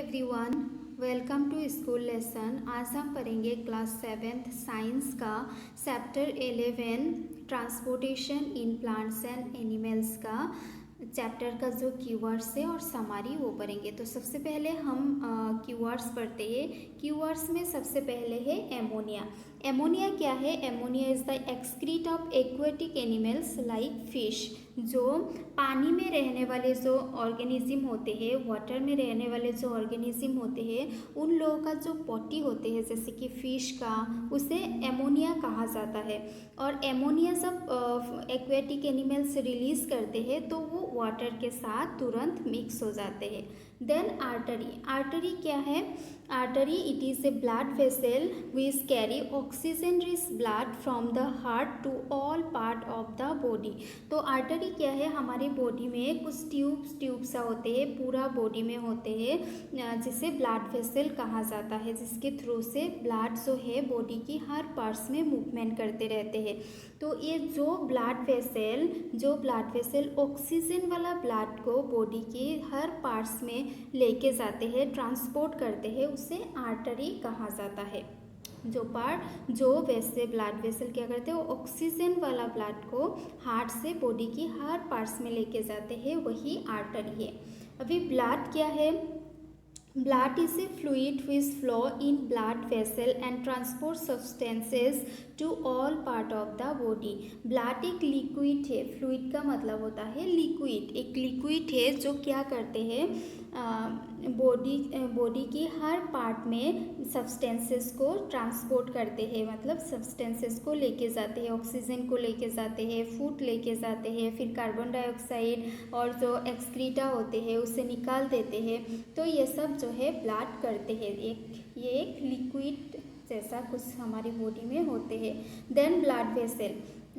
Everyone, welcome to school lesson. आज हम पढ़ेंगे क्लास 7th साइंस का chapter 11 transportation in plants and animals का चैप्टर का जो कीवर्ड्स है और समारी वो पढ़ेंगे। तो सबसे पहले हम कीवर्ड्स पढ़ते हैं। कीवर्ड्स में सबसे पहले है एमोनिया। एमोनिया क्या है? Ammonia is the excrete of aquatic animals like fish. जो पानी में रहने वाले जो ऑर्गेनिज्म होते हैं, वाटर में रहने वाले जो ऑर्गेनिज्म होते हैं, उन लोगों का जो पॉटी होते हैं जैसे कि फिश का, उसे एमोनिया कहा जाता है। और एमोनिया जब एक्वेटिक एनिमल्स रिलीज करते हैं तो वो वाटर के साथ तुरंत मिक्स हो जाते हैं। Then artery. आर्टरी क्या है? Artery it is a blood vessel which carry oxygen rich blood from the heart to all part of the body. तो आर्टरी क्या है? हमारी बॉडी में कुछ ट्यूब्स होते हैं, पूरा बॉडी में होते हैं, जिसे ब्लड वेसल कहा जाता है, जिसके थ्रू से ब्लड जो है बॉडी की हर पार्ट्स में मूवमेंट करते रहते हैं। तो ये जो ब्लड वेसल ऑक्सीजन वाला ब्लड को बॉडी के हर पार्ट्स में लेके जाते हैं, ट्रांसपोर्ट करते हैं, उसे आर्टरी कहा जाता है। वैसे ब्लड वेसल क्या करते हैं? वो ऑक्सीजन वाला ब्लड को हार्ट से बॉडी की हर पार्ट्स में लेके जाते हैं, वही आर्टरी है। अभी ब्लड क्या है? Blood is a fluid which flow in blood vessel and transport substances to all part of the body. Blood एक लिक्विड है। फ्लूइड का मतलब होता है लिक्विड। एक लिक्विड है जो क्या करते हैं, बॉडी की हर पार्ट में सब्सटेंसेस को ट्रांसपोर्ट करते हैं, मतलब सब्सटेंसेस को लेके जाते हैं, ऑक्सीजन को लेके जाते हैं, फूड लेके जाते हैं, फिर कार्बन डाइऑक्साइड और जो एक्सक्रीटा होते हैं उसे निकाल देते हैं। तो ये सब जो है ब्लड करते हैं। ये एक लिक्विड जैसा कुछ हमारी बॉडी में होते हैं। Then blood vessel.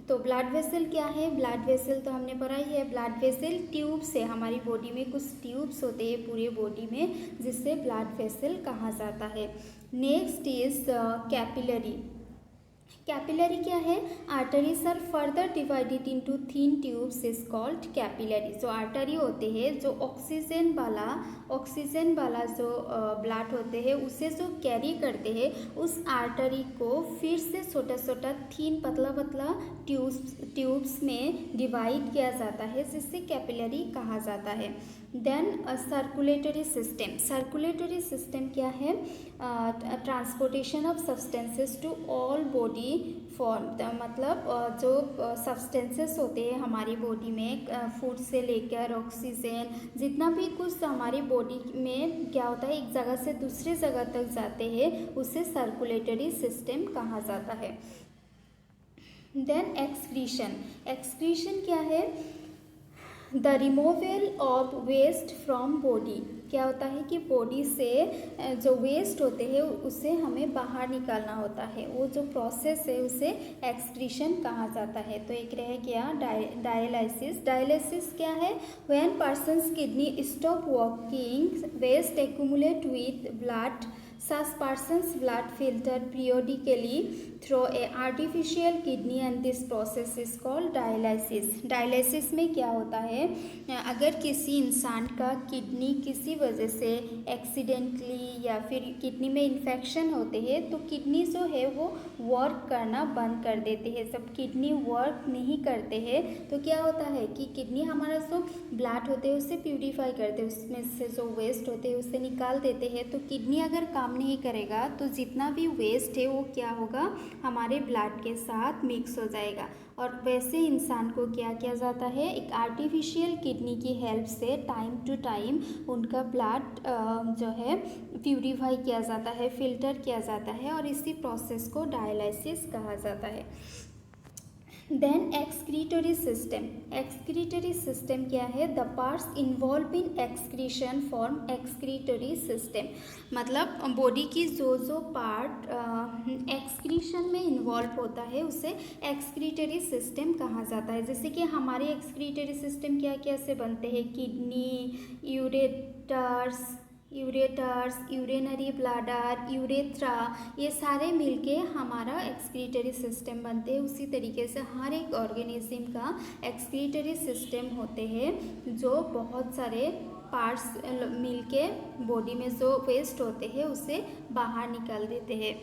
तो ब्लड वेसल क्या है? ब्लड वेसल तो हमने पढ़ा ही है। ब्लड वेसल ट्यूब्स है, हमारी बॉडी में कुछ ट्यूब्स होते हैं पूरे बॉडी में, जिससे ब्लड वेसल कहा जाता है। Next is capillary. कैपिलरी क्या है? Arteries are further divided into thin tubes is called capillary. जो आर्टरी होते हैं, जो ऑक्सीजन वाला जो ब्लड होते हैं उसे जो कैरी करते हैं, उस आर्टरी को फिर से छोटा थिन पतला ट्यूब्स में डिवाइड किया जाता है, जिससे कैपिलरी कहा जाता है। Then circulatory system. Circulatory system क्या है? Transportation of substances to all body form. मतलब जो सब्सटेंसेस होते हैं हमारी बॉडी में, फूड से लेकर ऑक्सीजन, जितना भी कुछ हमारी बॉडी में क्या होता है, एक जगह से दूसरी जगह तक जाते हैं, उसे सर्कुलेटरी सिस्टम कहा जाता है। Then excretion. एक्सक्रीशन क्या है? The removal of waste from body. क्या होता है कि बॉडी से जो वेस्ट होते हैं उसे हमें बाहर निकालना होता है, वो जो प्रोसेस है उसे एक्सक्रीशन कहा जाता है। तो एक रह गया डायलिसिस। डायलिसिस क्या है? When persons kidney stop working, waste accumulate with blood, such person's blood filtered periodically through a artificial kidney and this process is called dialysis. Dialysis में क्या होता है? अगर किसी इंसान का किडनी किसी वजह से एक्सीडेंटली या फिर किडनी में इन्फेक्शन होते हैं, तो किडनी जो है वो वर्क करना बंद कर देते हैं। जब किडनी वर्क नहीं करते हैं तो क्या होता है कि किडनी हमारा जो ब्लड होते हैं उसे प्यूरिफाई करते हैं, उसमें से जो वेस्ट होते हैं उसे निकाल देते हैं। तो किडनी अगर काम नहीं करेगा तो जितना भी वेस्ट है वो क्या होगा, हमारे ब्लड के साथ मिक्स हो जाएगा। और वैसे इंसान को क्या किया जाता है? एक आर्टिफिशियल किडनी की हेल्प से टाइम टू टाइम उनका ब्लड जो है प्यूरिफाई किया जाता है, फिल्टर किया जाता है, और इसी प्रोसेस को डायलिसिस कहा जाता है। Then excretory system. Excretory system क्या है? The parts involve in excretion form excretory system. मतलब बॉडी की जो पार्ट एक्सक्रीशन में इन्वॉल्व होता है उसे एक्सक्रीटरी सिस्टम कहा जाता है। जैसे कि हमारे एक्सक्रीटरी सिस्टम क्या से बनते हैं? Kidney, ureters, urinary bladder, urethra, ये सारे मिलके हमारा एक्सक्रीटरी सिस्टम बनते हैं। उसी तरीके से हर एक ऑर्गेनिज्म का एक्सक्रीटरी सिस्टम होते हैं, जो बहुत सारे पार्ट्स मिल के बॉडी में जो वेस्ट होते हैं उसे बाहर निकाल देते हैं।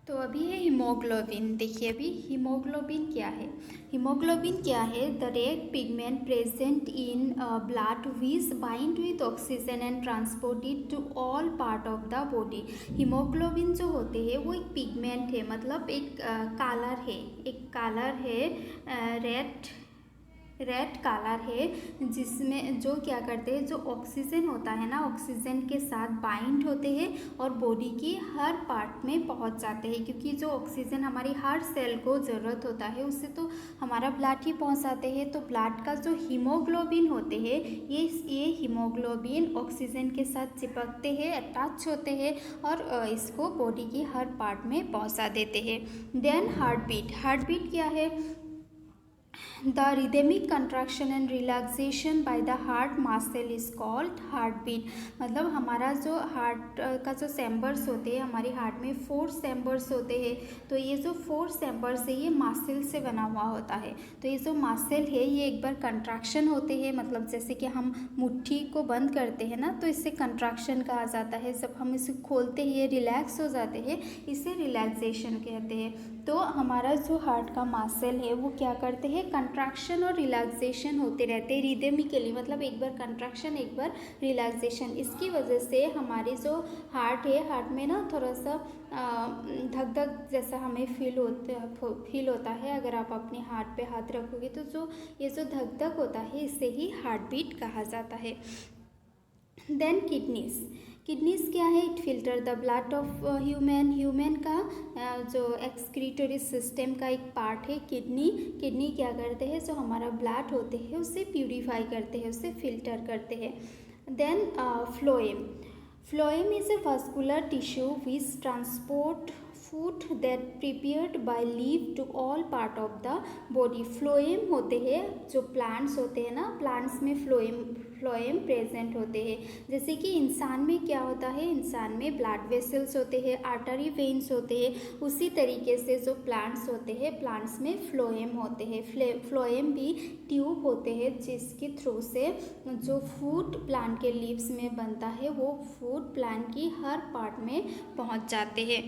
तो अभी है हीमोग्लोबिन। देखिए अभी हीमोग्लोबिन क्या है। हीमोग्लोबिन क्या है? The red pigment present in blood which bind with oxygen and transported to all part of the body. Haemoglobin जो होते हैं वो एक पिगमेंट है, मतलब एक कलर है, एक कलर है, रेड कलर है, जिसमें जो क्या करते हैं, जो ऑक्सीजन होता है ना, ऑक्सीजन के साथ बाइंड होते हैं और बॉडी की हर पार्ट में पहुंच जाते हैं, क्योंकि जो ऑक्सीजन हमारी हर सेल को ज़रूरत होता है उससे तो हमारा ब्लड ही पहुंचाते हैं। तो ब्लड का जो हीमोग्लोबिन होते हैं, ये हीमोग्लोबिन ऑक्सीजन के साथ चिपकते हैं, अटैच होते हैं और इसको बॉडी की हर पार्ट में पहुँचा देते हैं। देन हार्ट बीट क्या है? The rhythmic contraction and relaxation by the heart muscle is called heartbeat। मतलब हमारा जो हार्ट का जो चैम्बर्स होते हैं, हमारी हार्ट में 4 चैम्बर्स होते हैं, तो ये जो 4 चैम्बर्स है ये मसल से बना हुआ होता है। तो ये जो मसल है ये एक बार कंट्रैक्शन होते हैं, मतलब जैसे कि हम मुट्ठी को बंद करते हैं ना, तो इससे कंट्रैक्शन कहा जाता है। जब हम इसे खोलते हैं ये रिलैक्स हो जाते हैं, इसे रिलैक्सेशन कहते हैं। तो हमारा जो हार्ट का मसल है वो क्या करते हैं, कंट्रैक्शन और रिलैक्सेशन होते रहते हैं रिदमिकली, मतलब एक बार कंट्रैक्शन एक बार रिलैक्सेशन। इसकी वजह से हमारी जो हार्ट है, हार्ट में ना थोड़ा सा धक धक जैसा हमें फील होता है। अगर आप अपने हार्ट पे हाथ रखोगे तो जो ये जो धक धक होता है इसे ही हार्ट बीट कहा जाता है। देन किडनीज क्या है? It filter the blood of human का जो एक्सक्रीटरी सिस्टम का एक पार्ट है किडनी क्या करते हैं, जो हमारा ब्लड होते हैं उसे प्यूरिफाई करते हैं, उसे फिल्टर करते हैं। Then phloem is a vascular tissue which transport food that prepared by leaf to all part of the body. Phloem होते हैं, जो प्लांट्स होते हैं ना, प्लांट्स में फ्लोएम प्रेजेंट होते हैं। जैसे कि इंसान में क्या होता है, इंसान में ब्लड वेसल्स होते हैं, आर्टरी वेन्स होते हैं, उसी तरीके से जो प्लांट्स होते हैं, प्लांट्स में फ्लोएम होते हैं। फ्लोएम भी ट्यूब होते हैं जिसके थ्रू से जो फूड प्लांट के लीव्स में बनता है वो फूड प्लांट की हर पार्ट में पहुंच जाते हैं।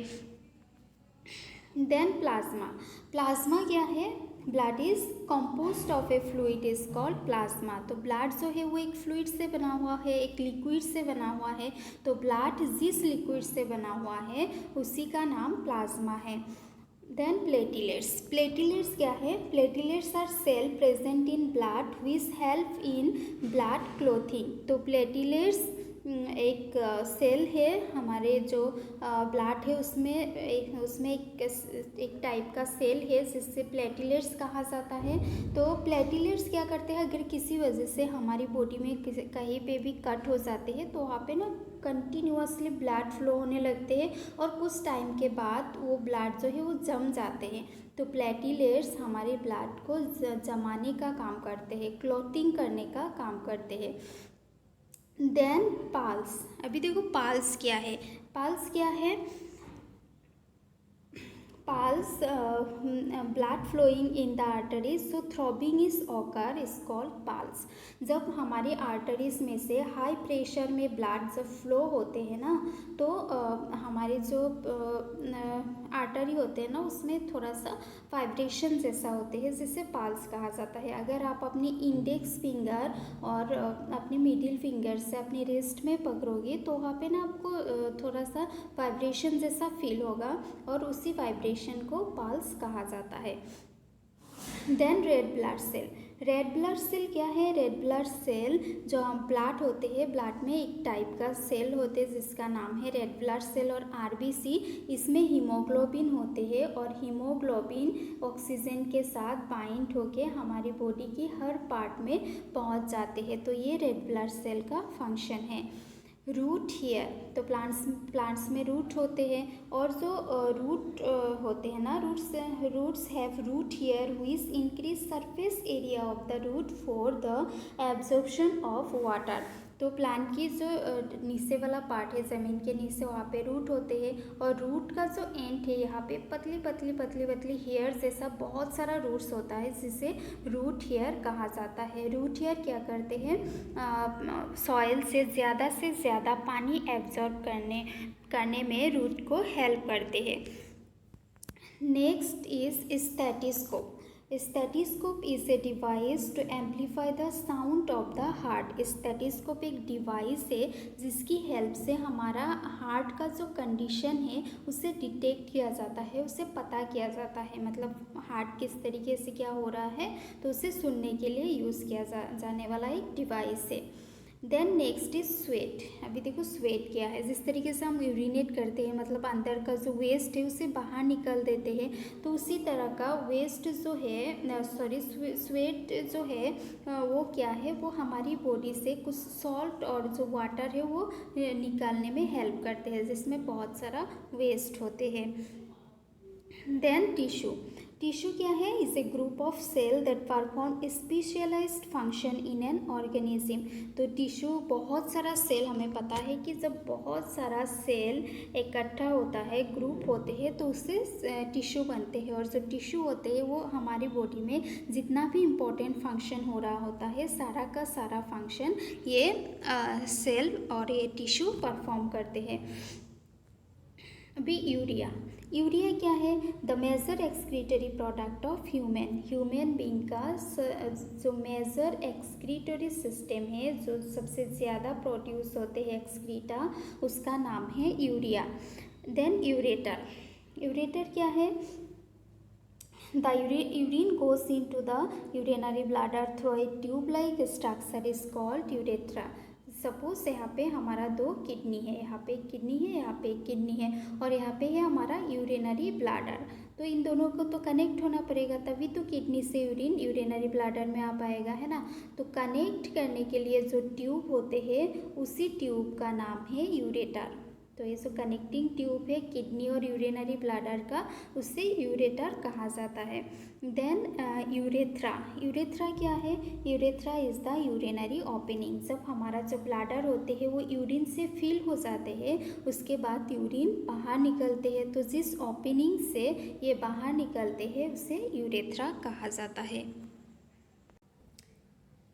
देन प्लाज्मा क्या है? Blood is composed of A fluid is called plasma. तो ब्लड जो है वो एक फ्लूइड से बना हुआ है, एक लिक्विड से बना हुआ है। तो ब्लड जिस लिक्विड से बना हुआ है उसी का नाम प्लाज्मा है। देन प्लेटिलेट्स क्या है? Platelets are cell present in blood which help in blood clothing. तो प्लेटिलेट्स एक सेल है हमारे जो ब्लड है उसमें एक टाइप का सेल है जिससे प्लेटिलेट्स कहा जाता है। तो प्लेटिलेट्स क्या करते हैं, अगर किसी वजह से हमारी बॉडी में कहीं पे भी कट हो जाते हैं तो वहाँ पे ना कंटिन्यूअसली ब्लड फ्लो होने लगते हैं और कुछ टाइम के बाद वो ब्लड जो है वो जम जाते हैं। तो प्लेटिलेट्स हमारे ब्लड को जमाने का काम करते हैं, क्लॉथिंग करने का काम करते हैं। Then pulse. अभी देखो पल्स क्या है? Pulse, blood flowing in the arteries, so throbbing is occur is called pulse। जब हमारी आर्टरीज में से हाई प्रेशर में ब्लड जब फ्लो होते हैं ना, तो हमारे जो आर्टरी होते हैं ना उसमें थोड़ा सा वाइब्रेशन जैसा होते हैं, जिसे पल्स कहा जाता है। अगर आप अपनी इंडेक्स फिंगर और अपने मिडिल फिंगर से अपनी रिस्ट में पकड़ोगे तो वहाँ पे ना आपको थोड़ा सा वाइब्रेशन जैसा फील होगा और उसी वाइब्रेशन को पल्स कहा जाता है। देन रेड ब्लड सेल क्या है? रेड ब्लड सेल जो ब्लड होते हैं, ब्लड में एक टाइप का सेल होते हैं जिसका नाम है रेड ब्लड सेल और आरबीसी। इसमें हीमोग्लोबिन होते हैं और हीमोग्लोबिन ऑक्सीजन के साथ बाइंड होके हमारी बॉडी की हर पार्ट में पहुंच जाते हैं। तो ये रेड ब्लड सेल का फंक्शन है। रूट हेयर, तो प्लांट्स में रूट होते हैं और जो रूट होते हैं ना, roots have root hair which increase surface area of the root for the absorption of water. तो प्लांट की जो नीचे वाला पार्ट है, ज़मीन के नीचे, वहाँ पे रूट होते हैं, और रूट का जो एंड है यहाँ पे पतली पतली पतली पतली हेयर जैसा बहुत सारा रूट्स होता है, जिसे रूट हेयर कहा जाता है। रूट हेयर क्या करते हैं, सॉइल से ज़्यादा पानी एब्जॉर्ब करने में रूट को हेल्प करते हैं। Next is stethoscope. Stethoscope is a device to amplify the sound of the heart. Stethoscope एक डिवाइस है जिसकी हेल्प से हमारा हार्ट का जो कंडीशन है उसे डिटेक्ट किया जाता है, उसे पता किया जाता है, मतलब हार्ट किस तरीके से क्या हो रहा है, तो उसे सुनने के लिए यूज़ किया जाने वाला एक डिवाइस है। Then next is sweat. अभी देखो स्वेट क्या है, जिस तरीके से हम यूरिनेट करते हैं, मतलब अंदर का जो वेस्ट है उसे बाहर निकल देते हैं, तो उसी तरह का वेस्ट जो है, स्वेट जो है वो क्या है, वो हमारी बॉडी से कुछ सॉल्ट और जो वाटर है वो निकालने में हेल्प करते हैं, जिसमें बहुत सारा वेस्ट होते हैं। Then tissue. टिश्यू क्या है, is a group of cell that perform specialised function in an organism. तो टिश्यू बहुत सारा सेल, हमें पता है कि जब बहुत सारा सेल इकट्ठा होता है, ग्रुप होते हैं, तो उससे टिश्यू बनते हैं, और जो टिश्यू होते हैं वो हमारी बॉडी में जितना भी इम्पोर्टेंट फंक्शन हो रहा होता है, सारा का सारा फंक्शन ये सेल और ये टिश्यू परफॉर्म करते हैं। अभी यूरिया। यूरिया क्या है, the major excretory product of human being का जो मेजर एक्सक्रीटरी सिस्टम है, जो सबसे ज़्यादा प्रोड्यूस होते हैं एक्सक्रीटा, उसका नाम है यूरिया। Then ureter. यूरेटर क्या है, the urine goes into the urinary bladder through a tube like structure is called urethra। Suppose यहाँ पे हमारा 2 किडनी है, यहाँ पे एक किडनी है, यहाँ पे एक किडनी है, और यहाँ पे है हमारा यूरिनरी ब्लाडर। तो इन दोनों को तो कनेक्ट होना पड़ेगा, तभी तो किडनी से यूरिन यूरिनरी ब्लाडर में आ पाएगा, है ना। तो कनेक्ट करने के लिए जो ट्यूब होते हैं, उसी ट्यूब का नाम है यूरेटर। तो ये जो कनेक्टिंग ट्यूब है किडनी और यूरिनरी ब्लाडर का, उससे यूरेटर कहा जाता है। Then urethra. यूरेथ्रा क्या है, urethra is the urinary opening. जब हमारा जो ब्लाडर होते हैं वो यूरिन से फिल हो जाते हैं, उसके बाद यूरिन बाहर निकलते हैं, तो जिस ओपनिंग से ये बाहर निकलते हैं उसे यूरेथ्रा कहा जाता है।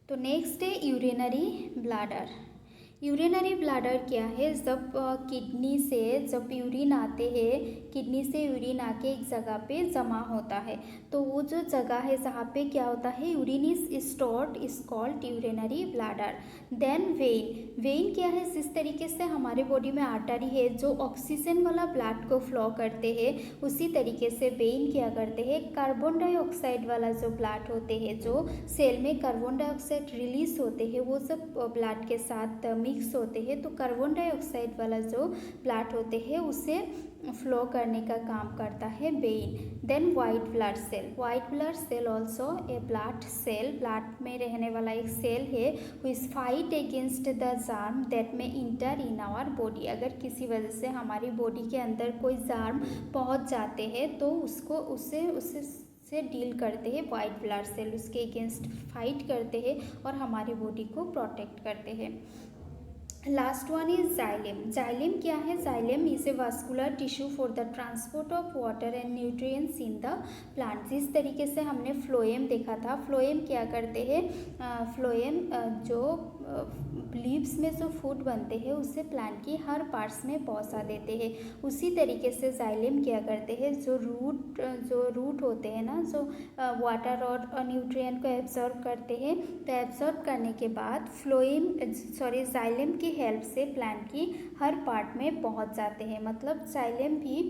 तो नेक्स्ट है यूरिनरी ब्लाडर। यूरिनरी ब्लाडर क्या है, जब किडनी से जब यूरिन आते हैं, किडनी से यूरिन आके एक जगह पे जमा होता है, तो वो जो जगह है जहाँ पे क्या होता है, urine is stored is called urinary bladder. Then vein. Vein क्या है, जिस तरीके से हमारे बॉडी में आर्टरी है जो ऑक्सीजन वाला ब्लड को फ्लो करते हैं, उसी तरीके से वेन क्या करते हैं, कार्बन डाइऑक्साइड वाला जो ब्लड होते हैं, जो सेल में कार्बन डाइऑक्साइड रिलीज होते हैं, वो सब ब्लड के साथ मिक्स होते हैं, तो कार्बन डाइऑक्साइड वाला जो ब्लड होते हैं उसे फ्लो करने का काम करता है vein. Then white blood cell. White blood cell also a blood cell, blood में रहने वाला एक सेल है, which fight against the germ that may enter in our body. अगर किसी वजह से हमारी बॉडी के अंदर कोई जार्म पहुंच जाते हैं, तो उससे डील करते हैं वाइट ब्लड सेल, उसके अगेंस्ट फाइट करते हैं और हमारी बॉडी को प्रोटेक्ट करते हैं। Last one is xylem. Xylem क्या है, xylem is a vascular tissue for the transport of water and nutrients in the plant. जिस तरीके से हमने फ्लोएम देखा था, फ्लोएम क्या करते हैं, फ्लोएम जो लीव्स में जो फूड बनते हैं उसे प्लांट की हर पार्ट्स में पहुंचा देते हैं, उसी तरीके से जाइलम क्या करते हैं, जो रूट होते हैं ना, जो वाटर और न्यूट्रिएंट को एब्जॉर्ब करते हैं, तो एब्जॉर्ब करने के बाद जाइलम की हेल्प से प्लांट की हर पार्ट में पहुंच जाते हैं। मतलब जाइलम भी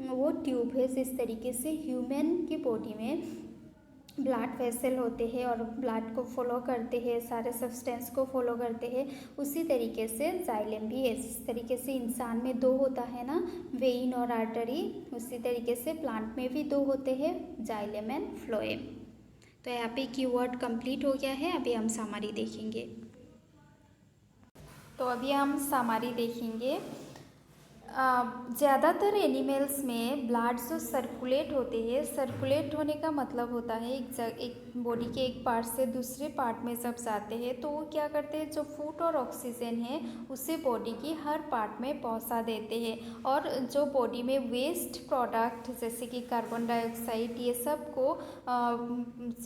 वो ट्यूब है, जिस तरीके से ह्यूमन की बॉडी में ब्लड वेसल होते हैं और ब्लड को फॉलो करते हैं, सारे सब्सटेंस को फॉलो करते हैं, उसी तरीके से जाइलम भी है। इस तरीके से इंसान में 2 होता है ना, वेइन और आर्टरी, उसी तरीके से प्लांट में भी 2 होते हैं, जाइलम एंड फ्लोएम। तो यहाँ पे कीवर्ड कंप्लीट हो गया है। अभी हम समरी देखेंगे। तो अभी हम समरी देखेंगे। ज़्यादातर एनिमल्स में ब्लड जो सर्कुलेट होते हैं, सर्कुलेट होने का मतलब होता है एक बॉडी के एक पार्ट से दूसरे पार्ट में जब जाते हैं तो वो क्या करते हैं, जो फूड और ऑक्सीजन है उसे बॉडी की हर पार्ट में पहुंचा देते हैं। और जो बॉडी में वेस्ट प्रोडक्ट जैसे कि कार्बन डाइऑक्साइड ये सब को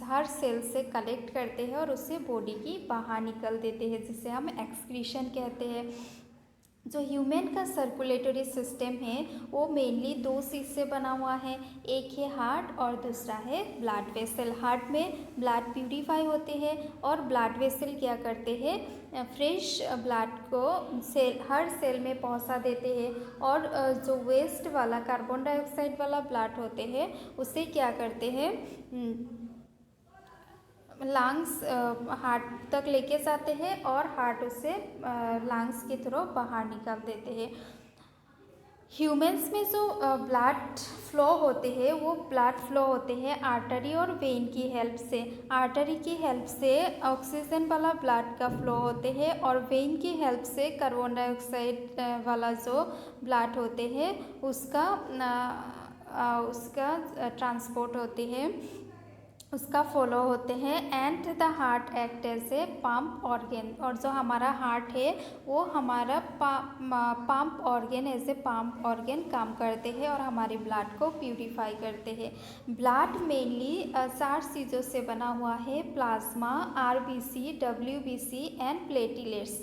हर सेल से कलेक्ट करते हैं और उससे बॉडी की बाहर निकल देते हैं, जिसे हम एक्सक्रीशन कहते हैं। जो ह्यूमन का सर्कुलेटरी सिस्टम है वो मेनली दो चीज़ से बना हुआ है, एक है हार्ट और दूसरा है ब्लड वेसल। हार्ट में ब्लड प्यूरिफाई होते हैं और ब्लड वेसल क्या करते हैं, फ्रेश ब्लड को हर सेल में पहुंचा देते हैं। और जो वेस्ट वाला कार्बन डाइऑक्साइड वाला ब्लड होते हैं उसे क्या करते हैं, लंग्स हार्ट तक लेके जाते हैं और हार्ट उसे लंग्स की तरफ बाहर निकाल देते हैं। ह्यूमंस में जो ब्लड फ्लो होते हैं वो ब्लड फ्लो होते हैं आर्टरी और वेन की हेल्प से। आर्टरी की हेल्प से ऑक्सीजन वाला ब्लड का फ्लो होते हैं और वेन की हेल्प से कार्बन डाइऑक्साइड वाला जो ब्लड होते हैं उसका ट्रांसपोर्ट होते हैं, उसका फॉलो होते हैं। And the heart act as a pump organ. और जो हमारा हार्ट है वो हमारा pump organ as a pump organ काम करते हैं और हमारे ब्लड को प्यूरिफाई करते हैं। ब्लड मेनली 4 चीज़ों से बना हुआ है, plasma, RBC, WBC and platelets.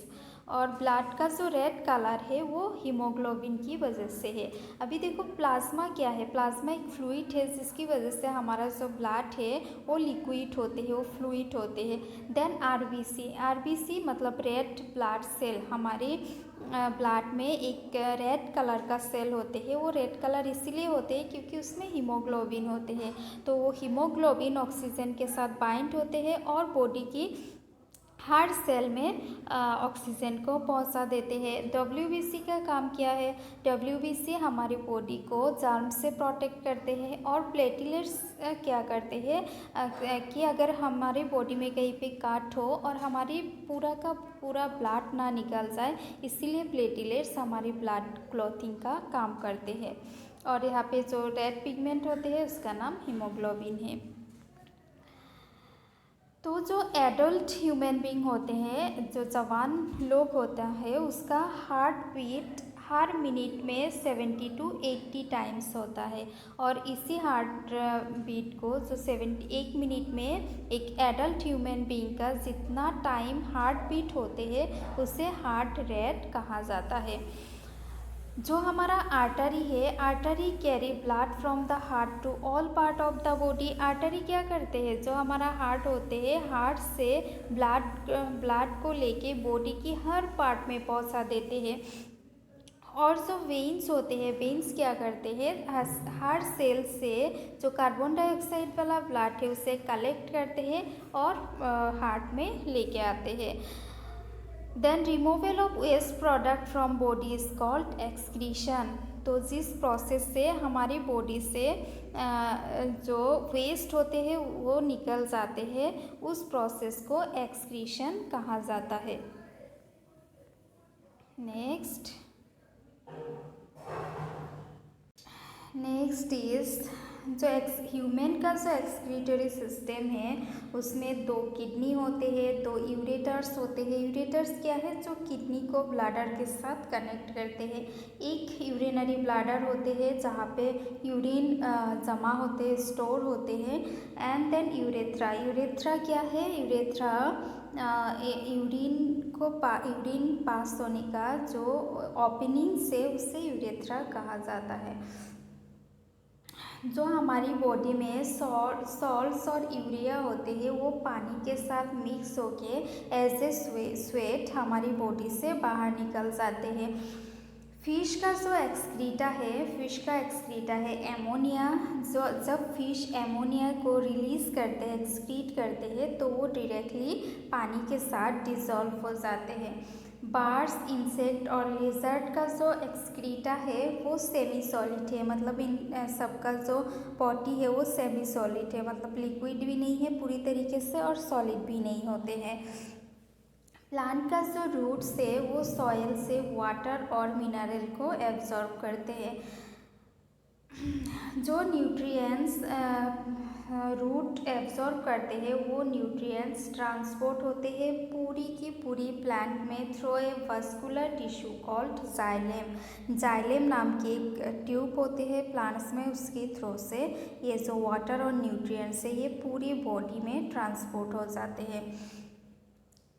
और ब्लड का जो रेड कलर है वो हीमोग्लोबिन की वजह से है। अभी देखो प्लाज्मा क्या है, प्लाज्मा एक फ्लूइड है जिसकी वजह से हमारा जो ब्लड है वो लिक्विड होते हैं, वो फ्लूइड होते हैं। देन आरबीसी, आरबीसी मतलब रेड ब्लड सेल। हमारे ब्लड में एक रेड कलर का सेल होते हैं, वो रेड कलर इसीलिए होते हैं क्योंकि उसमें हीमोग्लोबिन होते हैं। तो वो हीमोग्लोबिन ऑक्सीजन के साथ बाइंड होते हैं और बॉडी की हर सेल में ऑक्सीजन को पहुंचा देते हैं। डब्ल्यूबीसी का काम क्या है, डब्ल्यूबीसी हमारी बॉडी को जर्म से प्रोटेक्ट करते हैं। और प्लेटलेट्स क्या करते हैं कि अगर हमारी बॉडी में कहीं पे काट हो और हमारी पूरा का पूरा ब्लड ना निकल जाए, इसीलिए प्लेटलेट्स हमारी ब्लड क्लॉथिंग का काम करते हैं। और यहाँ पे जो रेड पिगमेंट होते हैं उसका नाम हीमोग्लोबिन है। तो जो एडल्ट ह्यूमन बीइंग होते हैं, जो जवान लोग होता है, उसका हार्ट बीट हर मिनट में 70 to 80 टाइम्स होता है। और इसी हार्ट बीट को जो 1 मिनट में एक एडल्ट ह्यूमन बीइंग का जितना टाइम हार्ट बीट होते हैं उसे हार्ट रेट कहा जाता है। जो हमारा आर्टरी है, artery carry blood from the heart to all part of the body. Artery क्या करते हैं, जो हमारा हार्ट होते हैं हार्ट से ब्लड को लेके बॉडी की हर पार्ट में पहुंचा देते हैं। और जो वेन्स होते हैं, वेन्स क्या करते हैं, हर सेल से जो कार्बन डाइऑक्साइड वाला ब्लड है उसे कलेक्ट करते हैं और हार्ट में लेके आते हैं। Then removal of waste product from body is called excretion. तो जिस प्रोसेस से हमारी बॉडी से जो वेस्ट होते हैं वो निकल जाते हैं, उस प्रोसेस को एक्सक्रीशन कहा जाता है। नेक्स्ट इज जो ह्यूमन का जो एक्सक्रीटरी सिस्टम है उसमें 2 किडनी होते हैं, 2 यूरेटर्स होते हैं। यूरेटर्स क्या है, जो किडनी को ब्लैडर के साथ कनेक्ट करते हैं। एक यूरिनरी ब्लैडर होते हैं जहाँ पे यूरिन जमा होते हैं, स्टोर होते हैं। एंड देन यूरेथ्रा, यूरेथ्रा क्या है, यूरेथ्रा यूरिन पास होने का जो ओपनिंग से उसे यूरेथ्रा कहा जाता है। जो हमारी बॉडी में सॉल्ट्स और यूरिया होते हैं वो पानी के साथ मिक्स होके एज ए स्वेट हमारी बॉडी से बाहर निकल जाते हैं। फिश का जो एक्सक्रीटा है, फिश का एक्सक्रीटा है एमोनिया। जो जब फिश एमोनिया को रिलीज़ करते हैं, एक्सक्रीट करते हैं, तो वो डायरेक्टली पानी के साथ डिसॉल्व हो जाते हैं। बार्ड्स, इंसेक्ट और लिजर्ड का जो एक्सक्रीटा है वो सेमी सॉलिड है, मतलब इन सबका जो बॉडी है वो सेमी सॉलिड है, मतलब लिक्विड भी नहीं है पूरी तरीके से और सॉलिड भी नहीं होते हैं। प्लांट का जो रूट्स है वो सॉइल से वाटर और मिनरल को एब्जॉर्ब करते हैं। जो न्यूट्रिएंट्स रूट एब्जॉर्ब करते हैं वो न्यूट्रिएंट्स ट्रांसपोर्ट होते हैं पूरी की पूरी प्लांट में through a vascular tissue called xylem. Xylem नाम की एक ट्यूब होती है प्लांट्स में, उसके थ्रू से ये जो वाटर और न्यूट्रिएंट्स है ये पूरी बॉडी में ट्रांसपोर्ट हो जाते हैं।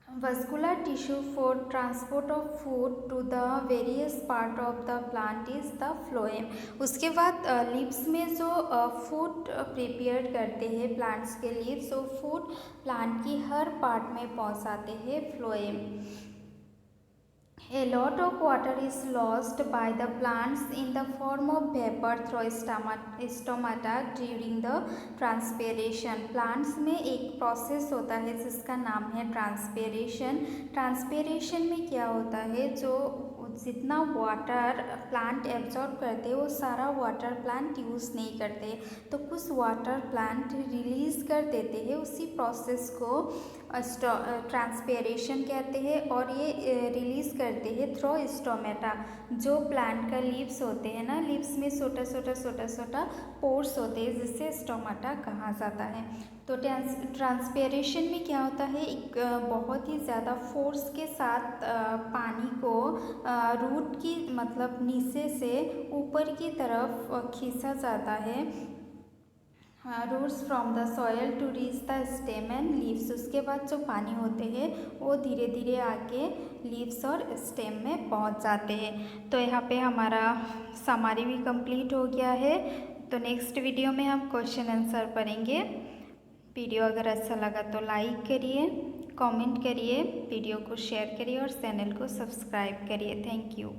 Vascular tissue for transport of food to the various part of the plant is the phloem। उसके बाद लिप्स में जो फूड प्रिपेयर करते हैं प्लांट्स के लिए, सो फूड प्लांट की हर पार्ट में पहुंचाते हैं phloem. A lot of water is lost by the plants in the form of vapor through stomata during the transpiration। Plants में एक प्रोसेस होता है जिसका नाम है ट्रांसपेरेशन। ट्रांसपेरेशन में क्या होता है, जो जितना वाटर प्लांट एब्जॉर्ब करते हैं वो सारा वाटर प्लांट यूज़ नहीं करते, तो कुछ वाटर प्लांट रिलीज़ कर देते हैं। उसी प्रोसेस को ट्रांसपेरेशन कहते हैं और ये रिलीज़ करते हैं थ्रू स्टोमेटा। जो प्लांट का लीव्स होते हैं ना, लीव्स में छोटा छोटा पोर्स होते हैं जिससे स्टोमेटा कहा जाता है। तो ट्रांसपेरेशन में क्या होता है, एक बहुत ही ज़्यादा फोर्स के साथ पानी को रूट की मतलब नीचे से ऊपर की तरफ खींचा जाता है, roots from the soil to reach the stem and leaves. उसके बाद जो पानी होते हैं वो धीरे धीरे आके लीव्स और स्टेम में पहुंच जाते हैं। तो यहाँ पे हमारा समरी भी कंप्लीट हो गया है। तो नेक्स्ट वीडियो में हम क्वेश्चन आंसर पढ़ेंगे। वीडियो अगर अच्छा लगा तो लाइक करिए, कमेंट करिए, वीडियो को शेयर करिए और चैनल को सब्सक्राइब करिए। Thank you.